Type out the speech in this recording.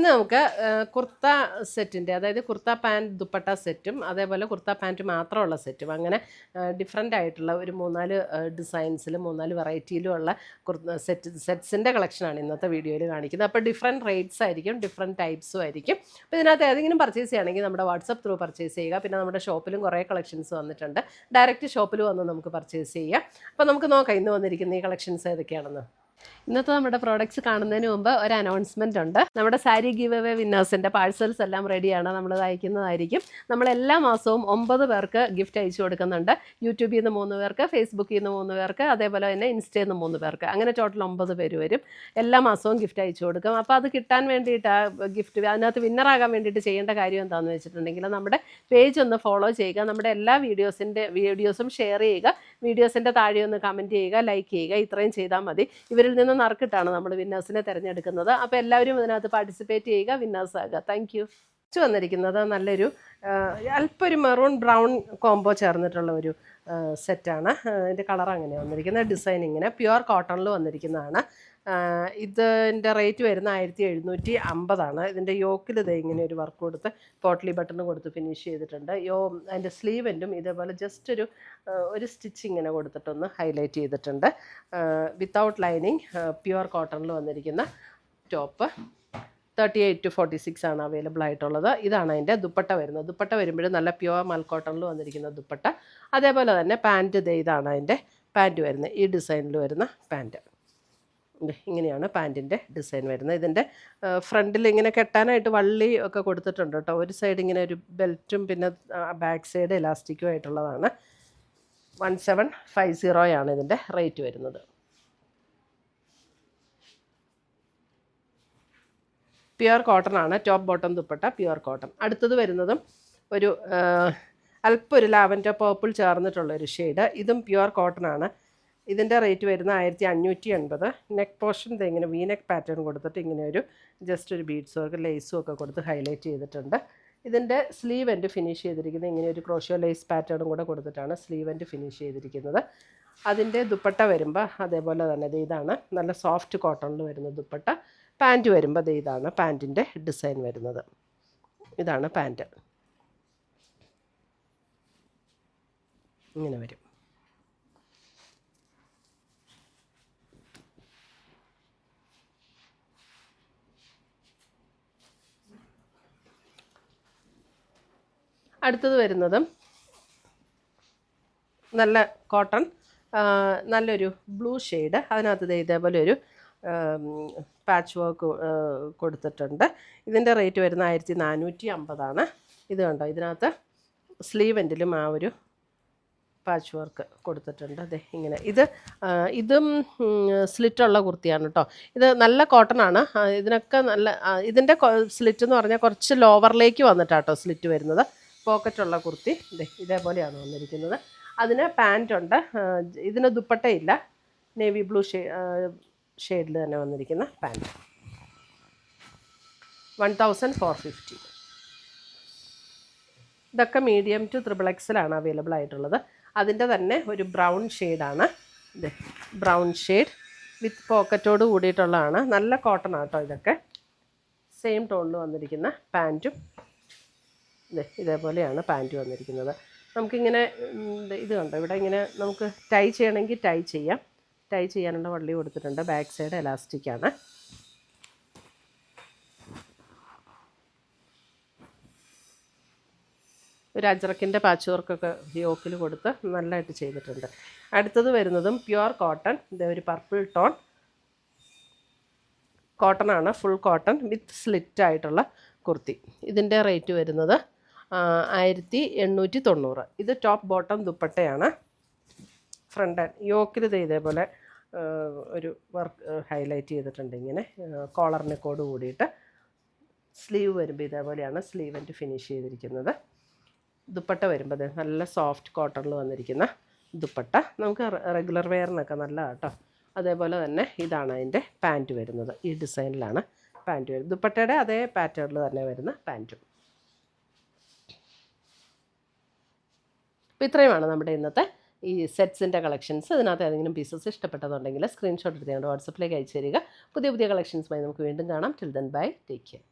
ഇന്ന് നമുക്ക് കുർത്ത സെറ്റിൻ്റെ, അതായത് കുർത്ത പാൻറ്റ് ദുപ്പട്ട സെറ്റും അതേപോലെ കുർത്ത പാൻറ്റ് മാത്രമുള്ള സെറ്റും, അങ്ങനെ ഡിഫറെൻ്റ് ആയിട്ടുള്ള ഒരു 3-4 ഡിസൈൻസിലും 3-4 വെറൈറ്റിയിലും ഉള്ള സെറ്റ്സിൻ്റെ കളക്ഷനാണ് ഇന്നത്തെ വീഡിയോയിൽ കാണിക്കുന്നത്. അപ്പോൾ ഡിഫറെൻറ്റ് റേറ്റ്സ് ആയിരിക്കും, ഡിഫറെൻറ്റ് ടൈപ്സും ആയിരിക്കും. അപ്പോൾ ഇതിനകത്ത് ഏതെങ്കിലും പർച്ചേസ് ചെയ്യുകയാണെങ്കിൽ നമ്മുടെ വാട്സപ്പ് ത്രൂ പർച്ചേസ് ചെയ്യുക. പിന്നെ നമ്മുടെ ഷോപ്പിലും കുറേ കളക്ഷൻസ് വന്നിട്ടുണ്ട്. ഡയറക്റ്റ് ഷോപ്പിൽ വന്ന് നമുക്ക് പർച്ചേസ് ചെയ്യാം. അപ്പോൾ നമുക്ക് നോക്കാം ഇന്ന് വന്നിരിക്കുന്ന ഈ കളക്ഷൻസ് ഏതൊക്കെയാണെന്ന്. ഇന്നത്തെ നമ്മുടെ പ്രോഡക്റ്റ്സ് കാണുന്നതിന് മുമ്പ് ഒരു അനൗൺസ്മെൻ്റ് ഉണ്ട്. നമ്മുടെ സാരി ഗിവ് അവേ വിന്നേഴ്സിൻ്റെ പാഴ്സൽസ് എല്ലാം റെഡിയാണ്, നമ്മൾ അയക്കുന്നതായിരിക്കും. നമ്മൾ എല്ലാ മാസവും 9 പേർക്ക് ഗിഫ്റ്റ് അയച്ചു കൊടുക്കുന്നുണ്ട്. യൂട്യൂബിൽ നിന്ന് 3 പേർക്ക്, ഫേസ്ബുക്കിൽ നിന്ന് 3 പേർക്ക്, അതേപോലെ തന്നെ ഇൻസ്റ്റയിൽ നിന്ന് 3 പേർക്ക്, അങ്ങനെ ടോട്ടൽ 9 പേര് വരും. എല്ലാ മാസവും ഗിഫ്റ്റ് അയച്ചു കൊടുക്കും. അപ്പോൾ അത് കിട്ടാൻ വേണ്ടിയിട്ട്, ഗിഫ്റ്റ് അതിനകത്ത് വിന്നറാകാൻ വേണ്ടിയിട്ട് ചെയ്യേണ്ട കാര്യം എന്താണെന്ന് വെച്ചിട്ടുണ്ടെങ്കിൽ നമ്മുടെ പേജ് ഒന്ന് ഫോളോ ചെയ്യുക, നമ്മുടെ എല്ലാ വീഡിയോസും ഷെയർ ചെയ്യുക, വീഡിയോസിൻ്റെ താഴെ ഒന്ന് കമൻറ്റ് ചെയ്യുക, ലൈക്ക് ചെയ്യുക. ഇത്രയും ചെയ്താൽ മതി. ഇവരിൽ നിന്ന് നറുക്കിട്ടാണ് നമ്മൾ വിന്നേഴ്സിനെ തിരഞ്ഞെടുക്കുന്നത്. അപ്പോൾ എല്ലാവരും ഇതിനകത്ത് പാർട്ടിസിപ്പേറ്റ് ചെയ്യുക, വിന്നേഴ്സ് ആകുക. Thank you. വന്നിരിക്കുന്നത് നല്ലൊരു അല്പം ഒരു മെറൂൺ ബ്രൗൺ കോംബോ ചേർന്നിട്ടുള്ള ഒരു സെറ്റാണ്. ഇതിൻ്റെ കളർ അങ്ങനെയാണ് വന്നിരിക്കുന്നത്. ഡിസൈൻ ഇങ്ങനെ പ്യുവർ കോട്ടണിൽ വന്നിരിക്കുന്നതാണ്. ഇതിൻ്റെ റേറ്റ് വരുന്ന 1750. ഇതിൻ്റെ യോക്കിൽ ഇത് ഇങ്ങനെ ഒരു വർക്ക് കൊടുത്ത് പോട്ട്ലി ബട്ടൺ കൊടുത്ത് ഫിനിഷ് ചെയ്തിട്ടുണ്ട്. അതിൻ്റെ സ്ലീവെൻറ്റും ഇതേപോലെ ജസ്റ്റ് ഒരു സ്റ്റിച്ച് ഇങ്ങനെ കൊടുത്തിട്ടൊന്ന് ഹൈലൈറ്റ് ചെയ്തിട്ടുണ്ട്. വിത്തൗട്ട് ലൈനിങ് പ്യുവർ കോട്ടണിൽ വന്നിരിക്കുന്ന ടോപ്പ് 38 to 46 ആണ് അവൈലബിൾ ആയിട്ടുള്ളത്. ഇതാണ് അതിൻ്റെ ദുപ്പട്ട വരുന്നത്. ദുപ്പട്ട വരുമ്പോഴും നല്ല പ്യുവർ മൽക്കോട്ടണിൽ വന്നിരിക്കുന്ന ദുപ്പട്ട. അതേപോലെ തന്നെ പാൻറ്റ് ഇതാണ് അതിൻ്റെ പാൻറ്റ് വരുന്നത്. ഈ ഡിസൈനിൽ വരുന്ന പാൻറ്റ് ഇങ്ങനെയാണ് പാൻറ്റിൻ്റെ ഡിസൈൻ വരുന്നത്. ഇതിൻ്റെ ഫ്രണ്ടിൽ ഇങ്ങനെ കെട്ടാനായിട്ട് വള്ളി ഒക്കെ കൊടുത്തിട്ടുണ്ട് കേട്ടോ. ഒരു സൈഡ് ഇങ്ങനെ ഒരു ബെൽറ്റും പിന്നെ ബാക്ക് സൈഡ് ഇലാസ്റ്റിക്കും ആയിട്ടുള്ളതാണ്. 1750 ഇതിൻ്റെ റേറ്റ് വരുന്നത്. പ്യുവർ കോട്ടൺ ആണ്. Top bottom dupatta pure cotton. അടുത്തത് വരുന്നതും ഒരു അല്പം ഒരു ലാവൻഡർ പർപ്പിൾ ചേർന്നിട്ടുള്ളൊരു ഷെയ്ഡ്. ഇതും പ്യുവർ കോട്ടൺ ആണ്. ഇതിൻ്റെ റേറ്റ് വരുന്ന 1580. നെക്ക് പോർഷൻ ഇങ്ങനെ വീനെക്ക് പാറ്റേൺ കൊടുത്തിട്ട് ഇങ്ങനെ ഒരു ജസ്റ്റ് ഒരു ബീഡ്സ് വർക്ക് ലേസും ഒക്കെ കൊടുത്ത് ഹൈലൈറ്റ് ചെയ്തിട്ടുണ്ട്. ഇതിൻ്റെ സ്ലീവ് എൻഡ് ഫിനിഷ് ചെയ്തിരിക്കുന്നത് ഇങ്ങനെ ഒരു ക്രോഷ്യോ ലേസ് പാറ്റേണും കൂടെ കൊടുത്തിട്ടാണ് സ്ലീവ് എൻഡ് ഫിനിഷ് ചെയ്തിരിക്കുന്നത്. അതിൻ്റെ ദുപ്പട്ട വരുമ്പോൾ അതേപോലെ തന്നെ ഇതാണ് നല്ല സോഫ്റ്റ് കോട്ടണിൽ വരുന്ന ദുപ്പട്ട. പാൻറ്റ് വരുമ്പോൾ ഇതാണ് പാൻറ്റിൻ്റെ ഡിസൈൻ വരുന്നത്. ഇതാണ് പാൻറ്റ്, ഇങ്ങനെ വരും. അടുത്തത് വരുന്നതും നല്ല കോട്ടൺ, നല്ലൊരു ബ്ലൂ ഷെയ്ഡ്. അതിനകത്ത് ഇതേപോലെ ഒരു പാച്ച് വർക്ക് കൊടുത്തിട്ടുണ്ട്. ഇതിൻ്റെ റേറ്റ് വരുന്ന 1450. ഇത് കണ്ടോ, ഇതിനകത്ത് സ്ലീവ് എൻഡിലും ആ ഒരു പാച്ച് വർക്ക് കൊടുത്തിട്ടുണ്ട്. അതെ ഇങ്ങനെ. ഇതും സ്ലിറ്റുള്ള കുർത്തിയാണ് കേട്ടോ. ഇത് നല്ല കോട്ടൺ ആണ്. ഇതിനൊക്കെ നല്ല ഇതിൻ്റെ സ്ലിറ്റ് എന്ന് പറഞ്ഞാൽ കുറച്ച് ലോവറിലേക്ക് വന്നിട്ടാട്ടോ സ്ലിറ്റ് വരുന്നത്. പോക്കറ്റുള്ള കുർത്തി ഇതേപോലെയാണ് വന്നിരിക്കുന്നത്. അതിന് പാൻറ്റുണ്ട്. ഇതിന് ദുപ്പട്ടയില്ല. നേവി ബ്ലൂ ഷെയ്ഡിൽ തന്നെ വന്നിരിക്കുന്ന പാൻറ്റ് 1450. ഇതൊക്കെ മീഡിയം ടു XXL അവൈലബിൾ ആയിട്ടുള്ളത്. അതിൻ്റെ തന്നെ ഒരു ബ്രൗൺ ഷെയ്ഡാണ്. ബ്രൗൺ ഷെയ്ഡ് വിത്ത് പോക്കറ്റോട് കൂടിയിട്ടുള്ളതാണ്. നല്ല കോട്ടൺ ആട്ടോ ഇതൊക്കെ. സെയിം ടോണിൽ വന്നിരിക്കുന്ന പാൻറ്റും ഇതേപോലെയാണ് പാൻറ്റ് വന്നിരിക്കുന്നത്. നമുക്കിങ്ങനെ ഇത് കണ്ടോ, ഇവിടെ ഇങ്ങനെ നമുക്ക് ടൈ ചെയ്യണമെങ്കിൽ ടൈ ചെയ്യാം. ടൈ ചെയ്യാനുള്ള വള്ളി കൊടുത്തിട്ടുണ്ട്. ബാക്ക് സൈഡ് എലാസ്റ്റിക്കാണ്. ഒരു അജ്രക്കിൻ്റെ പാച്ച് വർക്കൊക്കെ യോക്കിൽ കൊടുത്ത് നല്ലതായിട്ട് ചെയ്തിട്ടുണ്ട്. അടുത്തത് വരുന്നതും പ്യുവർ കോട്ടൺ. ഒരു പർപ്പിൾ ടോൺ കോട്ടൺ ആണ്, ഫുൾ കോട്ടൺ വിത്ത് സ്ലിറ്റ് ആയിട്ടുള്ള കുർത്തി. ഇതിൻ്റെ റേറ്റ് വരുന്നത് 1890. ഇത് ടോപ്പ് ബോട്ടം ദുപ്പട്ടയാണ്. ഫ്രണ്ട് യോക്കിൽ ഇതേപോലെ ഒരു വർക്ക് ഹൈലൈറ്റ് ചെയ്തിട്ടുണ്ട്. ഇങ്ങനെ കോളറിനെക്കോട് കൂടിയിട്ട് സ്ലീവ് വരുമ്പോൾ ഇതേപോലെയാണ് സ്ലീവ് എൻഡ് ഫിനിഷ് ചെയ്തിരിക്കുന്നത്. ദുപ്പട്ട വരുമ്പോൾ നല്ല സോഫ്റ്റ് കോട്ടണിൽ വന്നിരിക്കുന്ന ദുപ്പട്ട. നമുക്ക് റെഗുലർ വെയറിനൊക്കെ നല്ലതാണ് കേട്ടോ. അതേപോലെ തന്നെ ഇതാണ് അതിൻ്റെ പാൻറ്റ് വരുന്നത്. ഈ ഡിസൈനിലാണ് പാൻറ്റ് വരുന്നത്. ദുപ്പട്ടയുടെ അതേ പാറ്റേണിൽ തന്നെ വരുന്ന പാൻറ്റും. അപ്പോൾ ഇത്രയുമാണ് നമ്മുടെ ഇന്നത്തെ ഈ സെറ്റ്സിൻ്റെ കളക്ഷൻസ്. ഇതിനകത്ത് ഏതെങ്കിലും പീസസ് ഇഷ്ടപ്പെട്ടതുണ്ടെങ്കിൽ സ്ക്രീൻഷോട്ട് എടുത്ത് ഞങ്ങളുടെ വാട്സപ്പിലേക്ക് അയച്ചു തരിക. പുതിയ കളക്ഷൻസുമായി നമുക്ക് വീണ്ടും കാണാം. Till then bye, take care.